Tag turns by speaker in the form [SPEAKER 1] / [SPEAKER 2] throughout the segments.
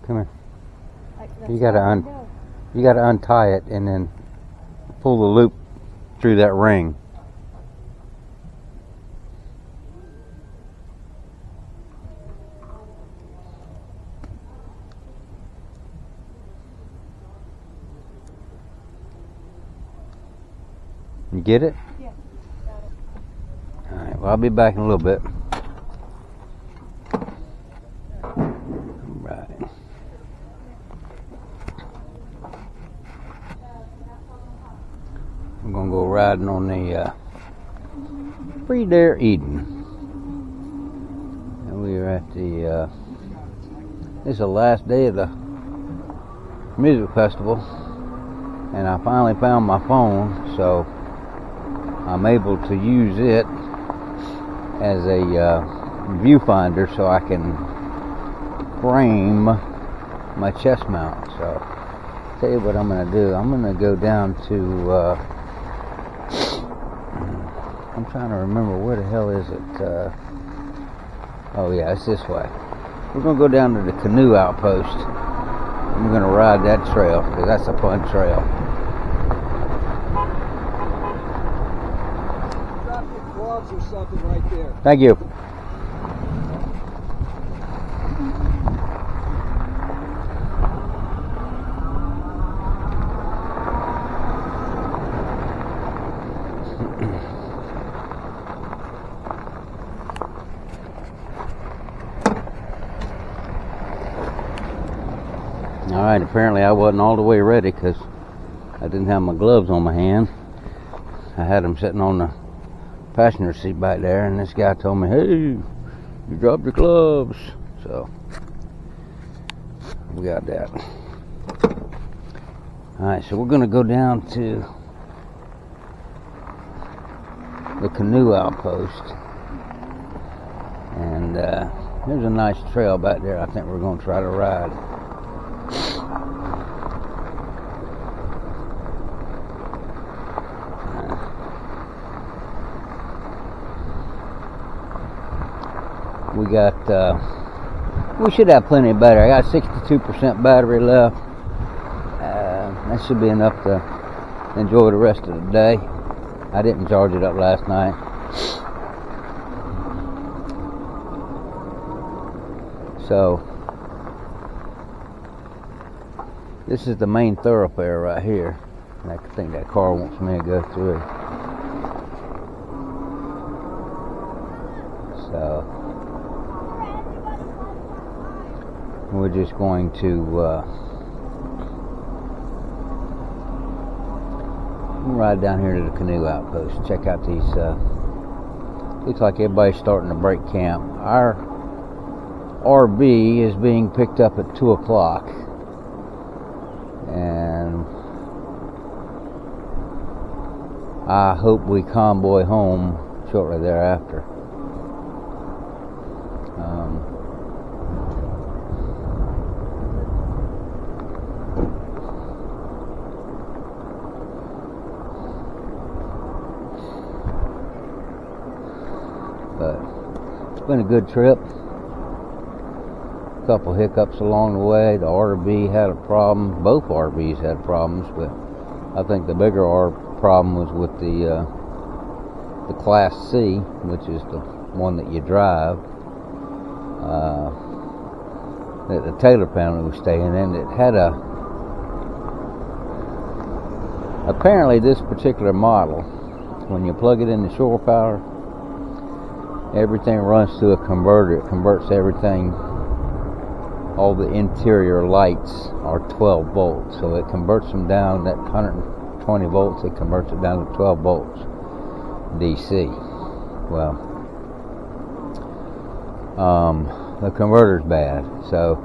[SPEAKER 1] Come here. You gotta untie it and then pull the loop through that ring. You get it?
[SPEAKER 2] Yeah, got it.
[SPEAKER 1] Alright, well, I'll be back in a little bit. Alright. I'm gonna go riding on the Freedare Eden. And we are at the this is the last day of the music festival, and I finally found my phone, so I'm able to use it as a viewfinder so I can frame my chest mount. So tell you what I'm going to do. I'm going to go down to I'm trying to remember where the hell is it. Oh yeah, it's this way. We're going to go down to the canoe outpost, and we're going to ride that trail because that's a fun trail.
[SPEAKER 3] Drop your gloves or something right there.
[SPEAKER 1] Thank you. Alright, apparently I wasn't all the way ready because I didn't have my gloves on my hand. I had them sitting on the passenger seat back there, and this guy told me, hey, you dropped your gloves. So we got that. Alright, so we're going to go down to the canoe outpost, and there's a nice trail back there I think we're going to try to ride. We should have plenty of battery. I got 62% battery left. That should be enough to enjoy the rest of the day. I didn't charge it up last night. So this is the main thoroughfare right here. And I think that car wants me to go through. So we're just going to ride down here to the canoe outpost. Check out these. Looks like everybody's starting to break camp. Our RV is being picked up at 2 o'clock, and I hope we convoy home shortly thereafter. But it's been a good trip. A couple hiccups along the way. The RV had a problem. Both RVs had problems, but I think the bigger problem was with the Class C, which is the one that you drive. That the Taylor family was staying in. It had apparently this particular model, when you plug it in the shore power, everything runs through a converter. It converts everything. All the interior lights are 12 volts, so it converts them down. That 120 volts, it converts it down to 12 volts DC. Well, the converter's bad, so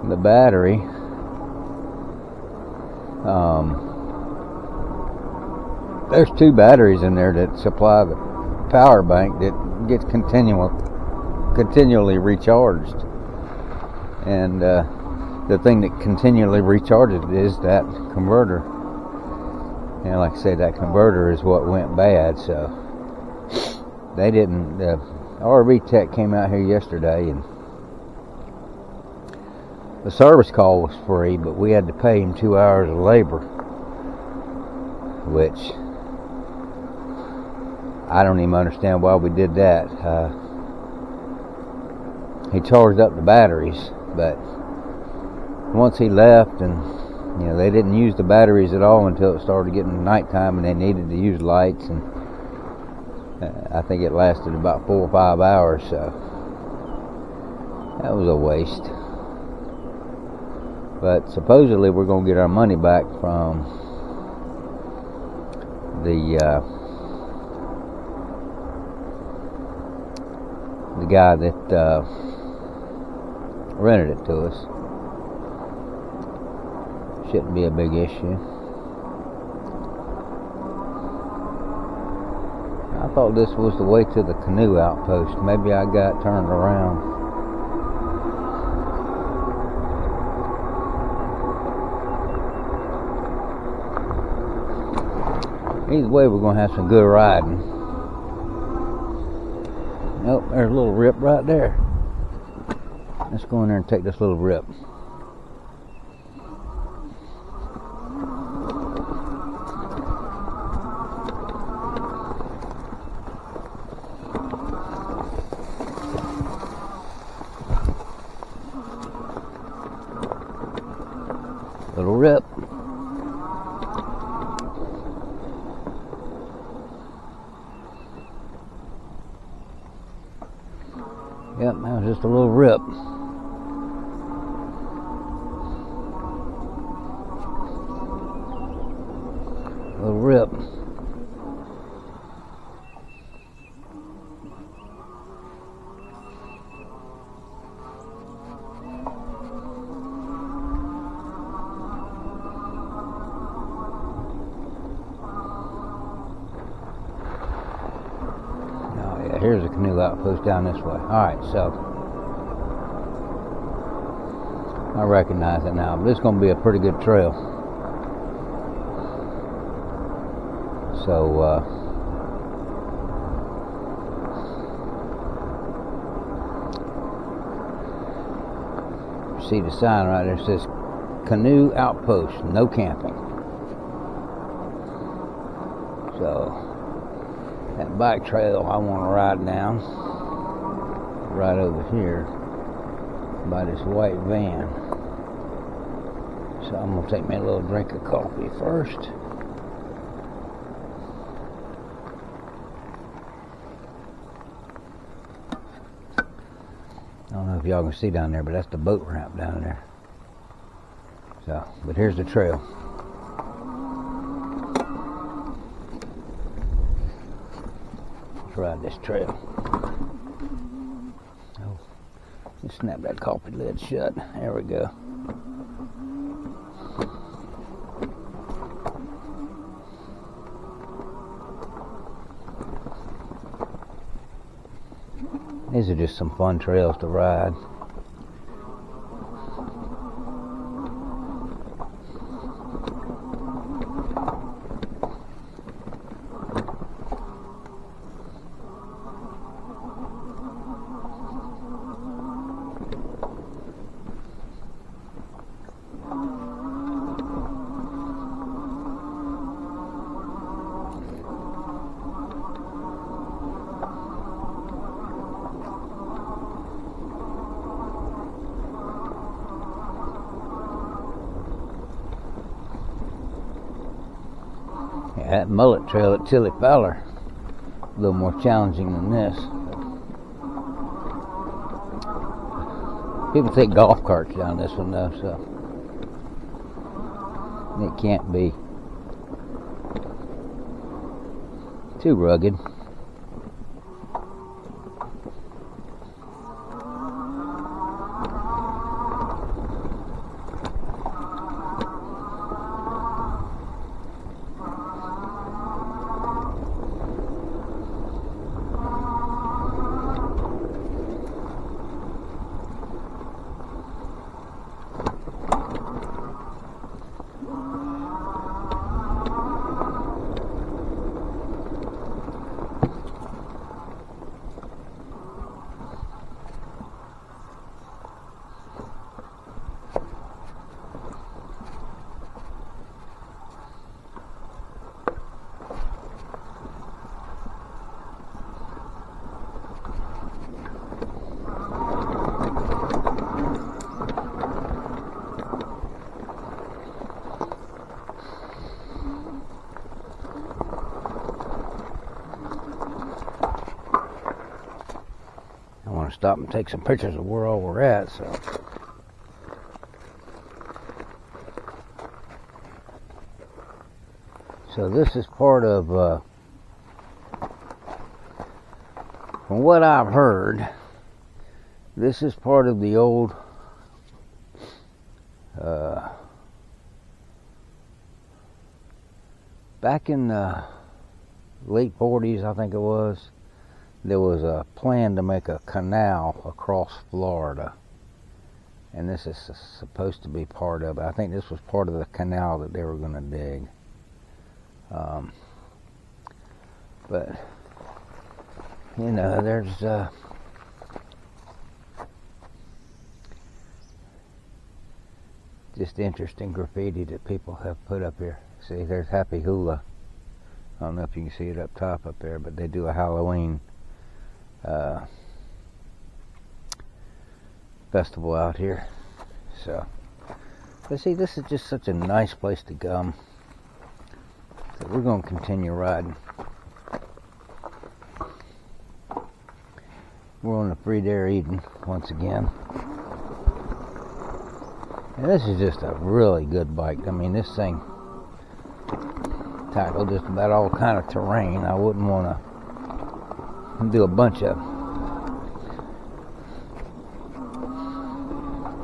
[SPEAKER 1] the battery there's 2 batteries in there that supply the power bank that gets continually recharged, and the thing that continually recharges it is that converter. And like I say, that converter is what went bad. So they didn't. RV Tech came out here yesterday and The service call was free, but we had to pay him 2 hours of labor, which I don't even understand why we did that. He charged up the batteries, but once he left, and they didn't use the batteries at all until it started getting nighttime and they needed to use lights, and I think it lasted about 4 or 5 hours, so that was a waste. But supposedly we're going to get our money back from the guy that rented it to us. Shouldn't be a big issue. I thought this was the way to the canoe outpost. Maybe I got turned around. Either way, we're going to have some good riding. Oh, there's a little rip right there. Let's go in there and take this little rip. Little rip. Yep, that was just a little rip. Little rip. Here's a canoe outpost down this way. Alright, so I recognize it now, but this is going to be a pretty good trail. So see the sign right there, it says canoe outpost, no camping. So that bike trail I want to ride down right over here by this white van. So I'm going to take me a little drink of coffee first. I don't know if y'all can see down there, but that's the boat ramp down there. So, but here's the trail. Ride this trail. Oh, just snap that coffee lid shut. There we go. These are just some fun trails to ride. That mullet trail at Tilly Fowler, a little more challenging than this. People take golf carts down this one though, so it can't be too rugged. I want to stop and take some pictures of where all we're at. So this is part of, from what I've heard, this is part of the old back in the late 40s, I think it was, there was a plan to make a canal across Florida. And this is supposed to be part of it. I think this was part of the canal that they were going to dig. But, you know, there's just interesting graffiti that people have put up here. See, there's Happy Hula. I don't know if you can see it up top up there, but they do a Halloween festival out here. So, but see, this is just such a nice place to come. So we're going to continue riding. We're on the Free Dare Eden once again. And this is just a really good bike. I mean, this thing tackled just about all kind of terrain. I wouldn't want to do a bunch of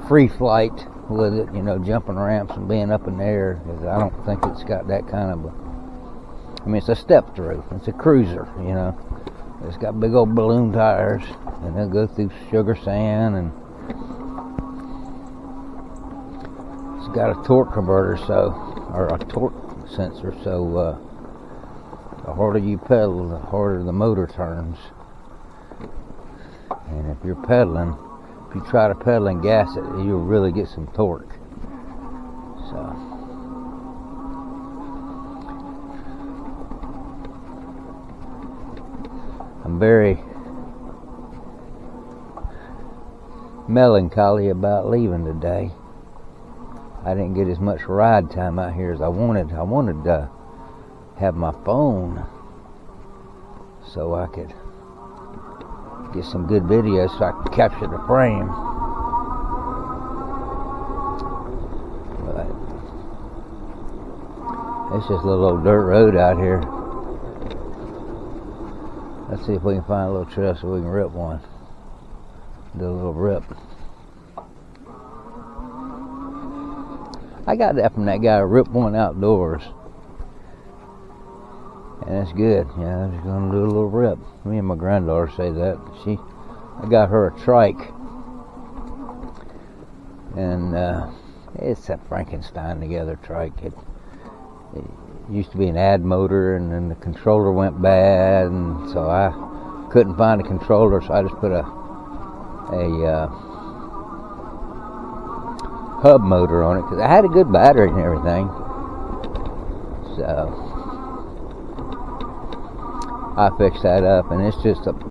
[SPEAKER 1] free flight with it, you know, jumping ramps and being up in the air, because I don't think it's got that kind of a, I mean, it's a step through. It's a cruiser, you know. It's got big old balloon tires, and they'll go through sugar sand, and it's got a torque converter, or a torque sensor, so the harder you pedal, the harder the motor turns. And if you're pedaling, if you try to pedal and gas it, you'll really get some torque. So, I'm very melancholy about leaving today. I didn't get as much ride time out here as I wanted. I wanted to have my phone so I could get some good videos so I could capture the frame. But it's just a little old dirt road out here. Let's see if we can find a little trail so we can rip one. Do a little rip. I got that from that guy, Rip One Outdoors. And it's good. Yeah, I'm just going to do a little rip. Me and my granddaughter say that. I got her a trike. And it's a Frankenstein together trike. It used to be an ad motor, and then the controller went bad, and so I couldn't find a controller, so I just put a hub motor on it, because I had a good battery and everything. So I fixed that up, and it's just a